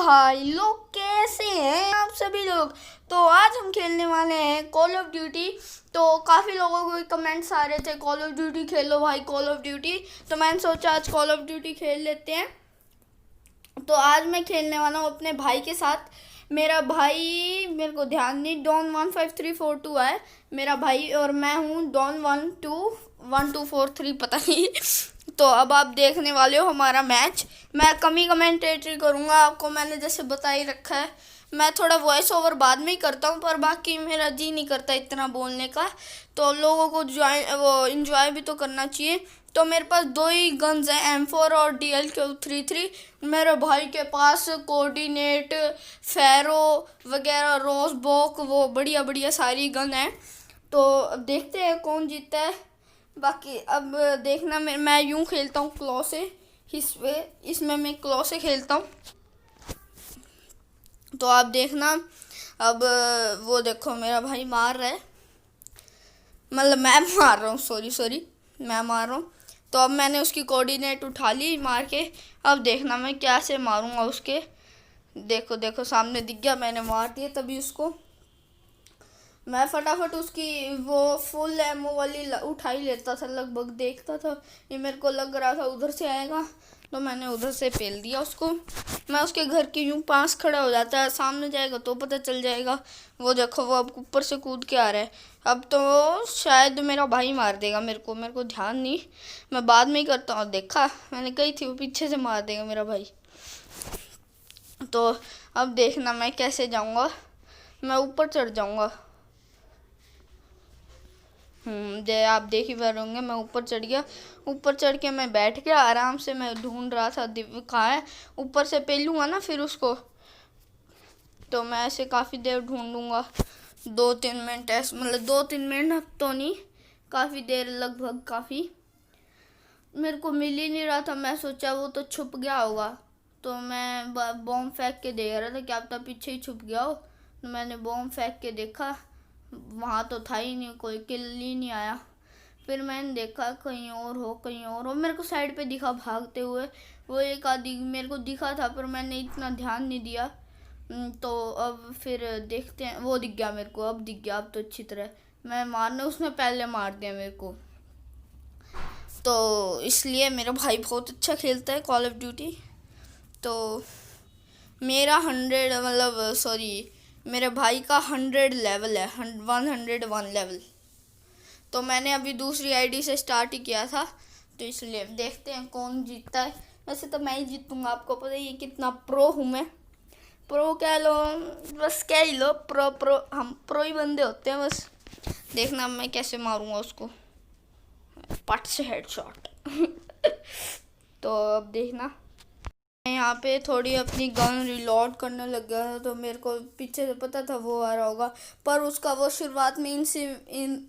भाई लोग कैसे हैं आप सभी लोग। तो आज हम खेलने वाले हैं कॉल ऑफ ड्यूटी। तो काफ़ी लोगों को कमेंट्स आ रहे थे कॉल ऑफ ड्यूटी खेलो भाई कॉल ऑफ ड्यूटी। तो मैंने सोचा आज कॉल ऑफ ड्यूटी खेल लेते हैं। तो आज मैं खेलने वाला हूँ अपने भाई के साथ। मेरा भाई मेरे को ध्यान नहीं, डॉन 15342 है मेरा भाई और मैं हूँ डॉन 121243 पता नहीं। तो अब आप देखने वाले हो हमारा मैच। मैं कम ही कमेंटेटरी करूँगा, आपको मैंने जैसे बता ही रखा है। मैं थोड़ा वॉइस ओवर बाद में ही करता हूँ, पर बाकी मेरा जी नहीं करता इतना बोलने का। तो लोगों को इंजॉय भी तो करना चाहिए। तो मेरे पास दो ही गन्स हैं, M4 और DLQ33। मेरे भाई के पास कोऑर्डिनेट, फेरो वगैरह, रोजबॉक, वो बढ़िया बढ़िया सारी गन है। तो अब देखते हैं कौन जीतता है। बाकी अब देखना, मैं यूँ खेलता हूँ क्लॉ से, इसमें मैं क्लॉ से खेलता हूँ। तो आप देखना अब वो देखो मेरा भाई मार रहा है, मतलब मैं मार रहा हूँ, सॉरी मैं मार रहा हूँ। तो अब मैंने उसकी कोऑर्डिनेट उठा ली मार के। अब देखना मैं कैसे मारूंगा उसके। देखो सामने दिख गया, मैंने मार दिया तभी उसको। मैं फटाफट उसकी वो फुल एमओ वाली उठा ही लेता था लगभग। देखता था ये मेरे को लग रहा था उधर से आएगा, तो मैंने उधर से पेल दिया उसको। मैं उसके घर के यूं पास खड़ा हो जाता है, सामने जाएगा तो पता चल जाएगा। वो देखो वो अब ऊपर से कूद के आ रहा है। अब तो शायद मेरा भाई मार देगा मेरे को ध्यान नहीं, मैं बाद में ही करता हूँ। देखा मैंने कही थी वो पीछे से मार देगा मेरा भाई। तो अब देखना मैं कैसे जाऊँगा, मैं ऊपर चढ़ जाऊँगा। आप देख ही पा रहे होंगे मैं ऊपर चढ़ गया। ऊपर चढ़ के मैं बैठ गया आराम से। मैं ढूंढ रहा था दिव्य कहाँ है, ऊपर से पेलूँगा ना फिर उसको। तो मैं ऐसे काफ़ी देर ढूंढूंगा, 2-3 मिनट ऐसे, मतलब 2-3 मिनट तो नहीं, काफ़ी देर, लगभग काफ़ी। मेरे को मिल ही नहीं रहा था। मैं सोचा वो तो छुप गया होगा, तो मैं बॉम्ब फेंक के देख रहा था, क्या पता पीछे ही छुप गया हो। तो मैंने बॉम्ब फेंक के देखा, वहाँ तो था ही नहीं, कोई किल ही नहीं आया। फिर मैंने देखा कहीं और हो, मेरे को साइड पे दिखा भागते हुए। वो एक आदमी मेरे को दिखा था, पर मैंने इतना ध्यान नहीं दिया। तो अब फिर देखते हैं। वो दिख गया मेरे को, अब दिख गया, अब तो अच्छी तरह। मैं मारने उसने पहले मार दिया मेरे को। तो इसलिए मेरा भाई बहुत अच्छा खेलता है कॉल ऑफ ड्यूटी। तो मेरा 100, मतलब सॉरी, मेरे भाई का 100 लेवल है, 101 लेवल। तो मैंने अभी दूसरी आईडी से स्टार्ट ही किया था, तो इसलिए देखते हैं कौन जीतता है। वैसे तो मैं ही जीतूंगा, आपको पता ही है कितना प्रो हूँ मैं। प्रो कह लो, बस कह ही लो, प्रो हम प्रो ही बंदे होते हैं बस। देखना मैं कैसे मारूंगा उसको, पट से हेडशॉट। तो अब देखना, मैं यहाँ पे थोड़ी अपनी गन रिलोड करने लग गया था। तो मेरे को पीछे से पता था वो आ रहा होगा, पर उसका वो शुरुआत में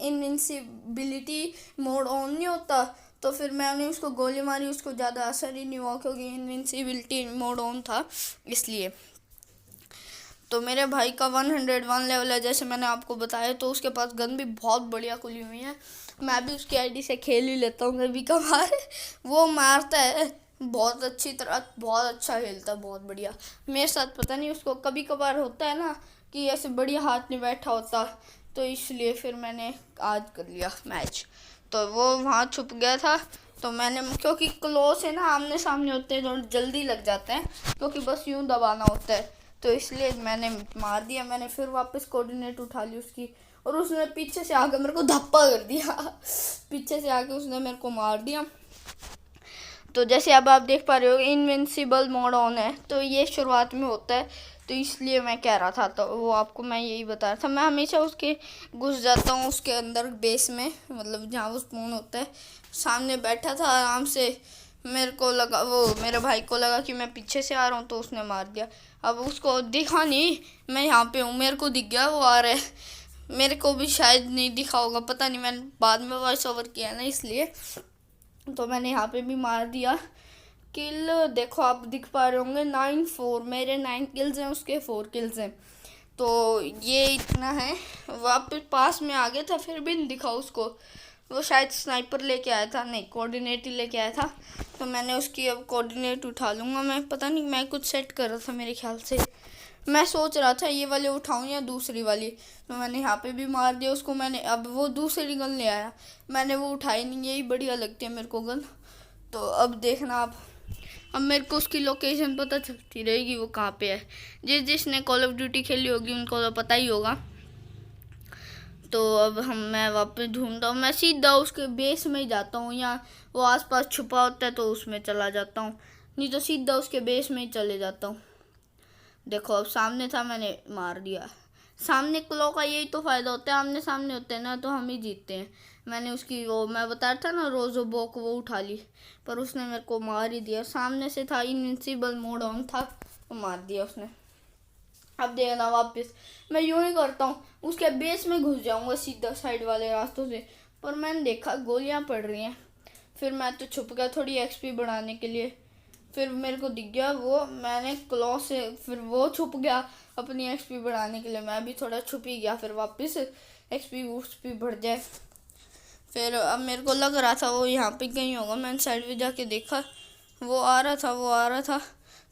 इनविंसिबिलिटी मोड ऑन नहीं होता। तो फिर मैंने उसको गोली मारी, उसको ज़्यादा असर ही नहीं हुआ क्योंकि इनविंसिबिलिटी मोड ऑन था, इसलिए। तो मेरे भाई का 101 लेवल है, जैसे मैंने आपको बताया। तो उसके पास गन भी बहुत बढ़िया खुली हुई है। मैं भी उसकी आईडी से खेल ही लेता हूँ कभी कभार। वो मारता है बहुत अच्छी तरह, बहुत अच्छा खेलता है, बहुत बढ़िया। मेरे साथ पता नहीं, उसको कभी कभार होता है ना कि ऐसे बढ़िया हाथ नहीं बैठा होता, तो इसलिए फिर मैंने आज कर लिया मैच। तो वो वहाँ छुप गया था, तो मैंने, क्योंकि क्लोज है ना, आमने सामने होते हैं तो जल्दी लग जाते हैं, क्योंकि बस यूँ दबाना होता है। तो इसलिए मैंने मार दिया। मैंने फिर वापस कोऑर्डिनेट उठा ली उसकी, और उसने पीछे से आकर मेरे को धप्पा कर दिया। पीछे से आके उसने मेरे को मार दिया। तो जैसे अब आप देख पा रहे हो इनविंसिबल मोड ऑन है, तो ये शुरुआत में होता है। तो इसलिए मैं कह रहा था, तो वो आपको मैं यही बता रहा था। मैं हमेशा उसके घुस जाता हूँ उसके अंदर बेस में, मतलब जहाँ वो स्पॉन होता है। सामने बैठा था आराम से, मेरे को लगा, वो मेरे भाई को लगा कि मैं पीछे से आ रहा हूँ, तो उसने मार दिया। अब उसको दिखा नहीं मैं यहाँ पे हूँ, मेरे को दिख गया वो आ रहा है। मेरे को भी शायद नहीं दिखा होगा, पता नहीं, मैंने बाद में वॉइस ओवर किया ना, इसलिए। तो मैंने यहाँ पे भी मार दिया किल। देखो आप दिख पा रहे होंगे 9-4, मेरे 9 किल्स हैं, उसके 4 किल्स हैं। तो ये इतना है। वापस पास में आ गया था, फिर भी नहीं दिखा उसको। वो शायद स्नाइपर लेके आया था, नहीं कोऑर्डिनेट ही लेके आया था। तो मैंने उसकी अब कोऑर्डिनेट उठा लूँगा। मैं पता नहीं, मैं कुछ सेट कर रहा था मेरे ख्याल से। मैं सोच रहा था ये वाले उठाऊँ या दूसरी वाली। तो मैंने यहाँ पे भी मार दिया उसको। मैंने अब वो दूसरी गन ले आया, मैंने वो उठाई नहीं, यही बढ़िया लगती है मेरे को गन। तो अब देखना आप, अब मेरे को उसकी लोकेशन पता चलती रहेगी वो कहाँ पे है। जिसने कॉल ऑफ ड्यूटी खेली होगी उनको तो पता ही होगा। तो अब मैं वापस ढूंढता हूँ, मैं सीधा उसके बेस में ही जाता हूँ, या वो आसपास छुपा होता है तो उसमें चला जाता हूँ, नहीं तो सीधा उसके बेस में ही चले जाता हूँ। देखो अब सामने था, मैंने मार दिया। सामने क्लो का यही तो फ़ायदा होता है, आमने सामने होते हैं ना तो हम ही जीतते हैं। मैंने उसकी वो मैं बताया था ना रोजोबॉक, वो उठा ली, पर उसने मेरे को मार ही दिया। सामने से था, इनविंसिबल मोड ऑन था, तो मार दिया उसने। अब देखना वापस मैं यूं ही करता हूँ, उसके बेस में घुस जाऊंगा सीधा साइड वाले रास्तों से, पर मैंने देखा गोलियां पड़ रही हैं। फिर मैं तो छुप गया थोड़ी एक्सपी बढ़ाने के लिए। फिर मेरे को दिख गया वो, मैंने क्लॉ से, फिर वो छुप गया अपनी एक्सपी बढ़ाने के लिए, मैं भी थोड़ा छुप ही गया। फिर वापस एक्सपी बढ़ जाए। फिर अब मेरे को लग रहा था वो यहाँ पे कहीं होगा, मैंने साइड में जाके देखा वो आ रहा था।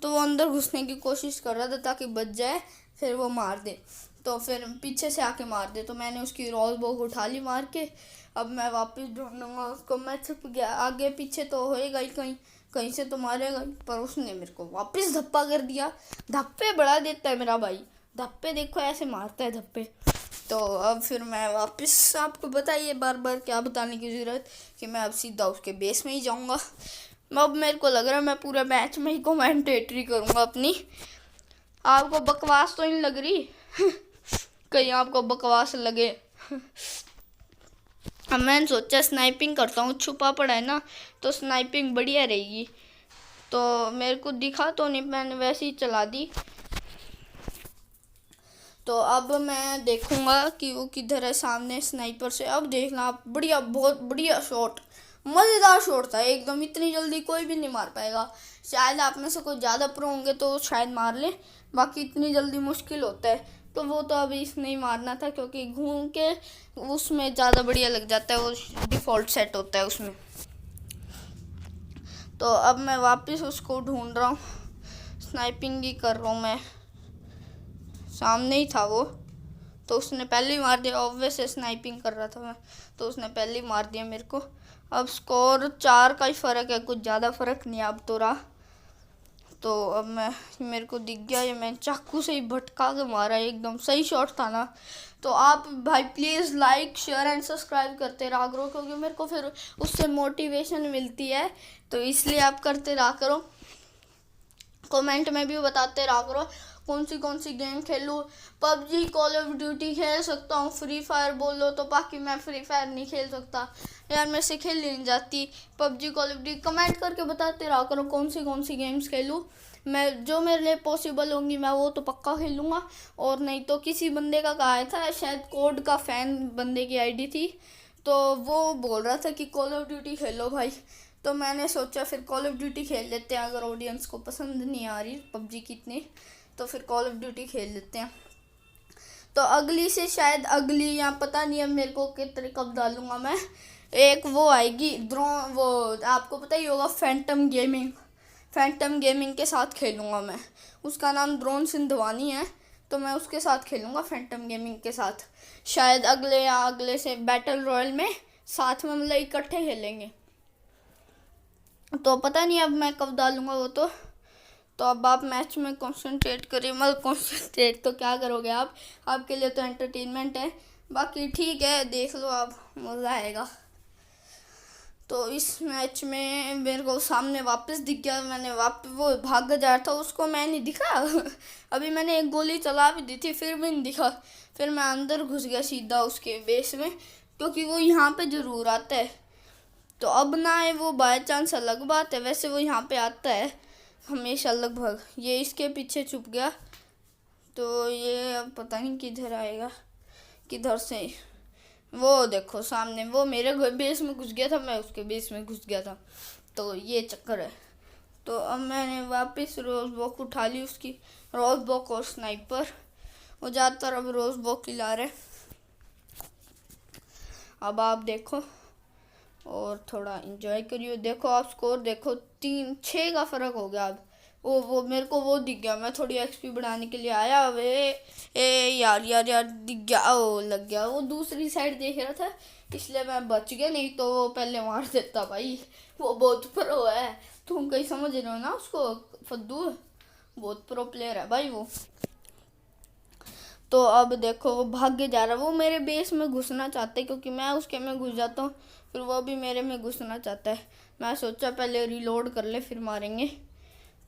तो वो अंदर घुसने की कोशिश कर रहा था ताकि बच जाए, फिर वो मार दे, तो फिर पीछे से आके मार दे। तो मैंने उसकी रोज़बॉक उठा ली मार के। अब मैं वापस ढूंढूंगा उसको। मैं छुप गया, आगे पीछे तो होएगा ही, कहीं कहीं से तो मारेगा ही, पर उसने मेरे को वापस धप्पा कर दिया। धप्पे बढ़ा देता है मेरा भाई, धप्पे देखो ऐसे मारता है धप्पे। तो अब फिर मैं वापस, आपको बताइए बार बार क्या बताने की ज़रूरत, कि मैं अब सीधा उसके बेस में ही जाऊंगा। अब मेरे को लग रहा है मैं पूरे मैच में ही कमेंटेटरी करूंगा अपनी। आपको बकवास तो नहीं लग रही? कहीं आपको बकवास लगे। अब मैंने सोचा स्नाइपिंग करता हूँ, छुपा पड़ा है ना तो स्नाइपिंग बढ़िया रहेगी। तो मेरे को दिखा तो नहीं, मैंने वैसे ही चला दी। तो अब मैं देखूंगा कि वो किधर है सामने स्नाइपर से। अब देखना आप, बढ़िया, बहुत बढ़िया शॉट, मज़ेदार शॉट था एकदम। इतनी जल्दी कोई भी नहीं मार पाएगा। शायद आप में से कोई ज़्यादा प्रो होंगे तो शायद मार ले, बाकी इतनी जल्दी मुश्किल होता है। तो वो तो अभी इसने ही मारना था, क्योंकि घूम के उसमें ज़्यादा बढ़िया लग जाता है, वो डिफ़ॉल्ट सेट होता है उसमें। तो अब मैं वापस उसको ढूंढ रहा हूँ, स्नाइपिंग ही कर रहा हूँ मैं। सामने ही था वो, तो उसने पहले ही मार दिया। ऑब्वियस स्नाइपिंग कर रहा था मैं, तो उसने पहले ही मार दिया मेरे को। अब स्कोर 4 का ही फ़र्क है, कुछ ज़्यादा फ़र्क नहीं अब तो रहा। तो अब मेरे को दिख गया, ये मैं चाकू से ही भटका के मारा, एकदम सही शॉट था ना। तो आप भाई please like share and subscribe करते रहा करो, क्योंकि मेरे को फिर उससे मोटिवेशन मिलती है, तो इसलिए आप करते रहा करो। कमेंट में भी बताते रहा करो कौन सी गेम खेलूँ। पबजी, कॉल ऑफ ड्यूटी खेल सकता हूँ, फ्री फायर बोलो तो, बाकी मैं फ्री फायर नहीं खेल सकता यार, मेरे से खेल नहीं जाती PUBG, call of duty. Comment करके बताते रहा करो कौन सी गेम्स खेलूँ। मैं जो मेरे लिए पॉसिबल होंगी मैं वो तो पक्का खेलूँगा। और नहीं तो किसी बंदे का कहा था, शायद कोड का फ़ैन बंदे की आईडी थी, तो वो बोल रहा था कि कॉल ऑफ ड्यूटी खेलो भाई। तो मैंने सोचा फिर कॉल ऑफ ड्यूटी खेल लेते हैं, अगर ऑडियंस को पसंद नहीं आ रही पबजी कितनी, तो फिर कॉल ऑफ ड्यूटी खेल लेते हैं। तो अगली से शायद अगली, या पता नहीं अब मेरे को कितने कब डालूंगा मैं, एक वो आएगी ड्रोन, वो आपको पता ही होगा, फैंटम गेमिंग के साथ खेलूँगा मैं। उसका नाम ड्रोन सिंधवानी है, तो मैं उसके साथ खेलूँगा फैंटम गेमिंग के साथ। शायद अगले या अगले से बैटल रॉयल में साथ में मतलब इकट्ठे खेलेंगे। तो पता नहीं अब मैं कब डालूँगा वो तो अब आप मैच में कंसंट्रेट करिए। मतलब कंसंट्रेट तो क्या करोगे आप, आपके लिए तो एंटरटेनमेंट है, बाकी ठीक है देख लो आप, मज़ा आएगा। तो इस मैच में मेरे को सामने वापस दिख गया, मैंने वो भाग जा रहा था, उसको मैं नहीं दिखा। अभी मैंने एक गोली चला भी दी थी, फिर भी नहीं दिखा। फिर मैं अंदर घुस गया सीधा उसके बेस में, क्योंकि वो यहाँ पे ज़रूर आता है। तो अब ना है वो बाय चांस अलग बात है, वैसे वो यहाँ पे आता है हमेशा लगभग। ये इसके पीछे छुप गया, तो ये अब पता नहीं किधर आएगा, किधर से। वो देखो सामने, वो मेरे बेस में घुस गया था, मैं उसके बेस में घुस गया था, तो ये चक्कर है। तो अब मैंने वापस रोज़बॉक उठा ली, उसकी रोज़बॉक और स्नाइपर। वो ज़्यादातर अब रोज़बॉक ही ला रहे। अब आप देखो और थोड़ा इंजॉय करिए। देखो आप स्कोर देखो, 3-6 का फ़र्क हो गया अब। वो मेरे को वो दिख गया, मैं थोड़ी एक्सपी बढ़ाने के लिए आया। वे ए यार यार यार दिख गया, ओ लग गया। वो दूसरी साइड देख रहा था इसलिए मैं बच गया, नहीं तो वो पहले मार देता भाई। वो बहुत प्रो है, तुम कहीं समझ रहे हो ना उसको, फद्दू बहुत प्रो प्लेयर है भाई वो। तो अब देखो वो भाग के जा रहा है, वो मेरे बेस में घुसना चाहता है क्योंकि मैं उसके में घुस जाता हूँ, फिर वो भी मेरे में घुसना चाहता है। मैं सोचा पहले रिलोड कर ले फिर मारेंगे।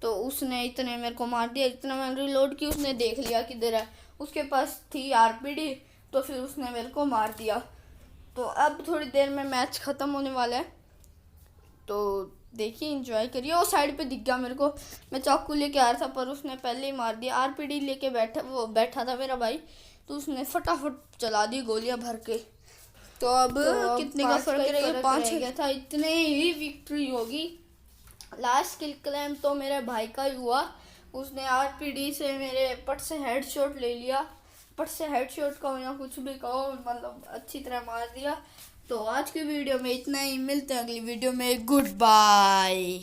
तो उसने इतने मेरे को मार दिया, इतना मैंने रिलोड की, उसने देख लिया किधर है, उसके पास थी आरपीडी, तो फिर उसने मेरे को मार दिया। तो अब थोड़ी देर में मैच ख़त्म होने वाला है, तो देखिए इंजॉय करिए। वो साइड पे दिख गया मेरे को, मैं चाकू लेके आ रहा था पर उसने पहले ही मार दिया। आरपीडी लेके बैठा था मेरा भाई, तो उसने फटाफट चला दी गोलियां भर के। तो अब कितने का फर्क रह गया, 5 गया था, इतने ही विक्ट्री होगी। लास्ट किल क्लेम तो मेरे भाई का ही हुआ, उसने आरपीडी से मेरे पट से हेडशॉट ले लिया। पट से हेडशॉट का या कुछ भी कहो, मतलब अच्छी तरह मार दिया। तो आज की वीडियो में इतना ही, मिलते हैं अगली वीडियो में, गुड बाय।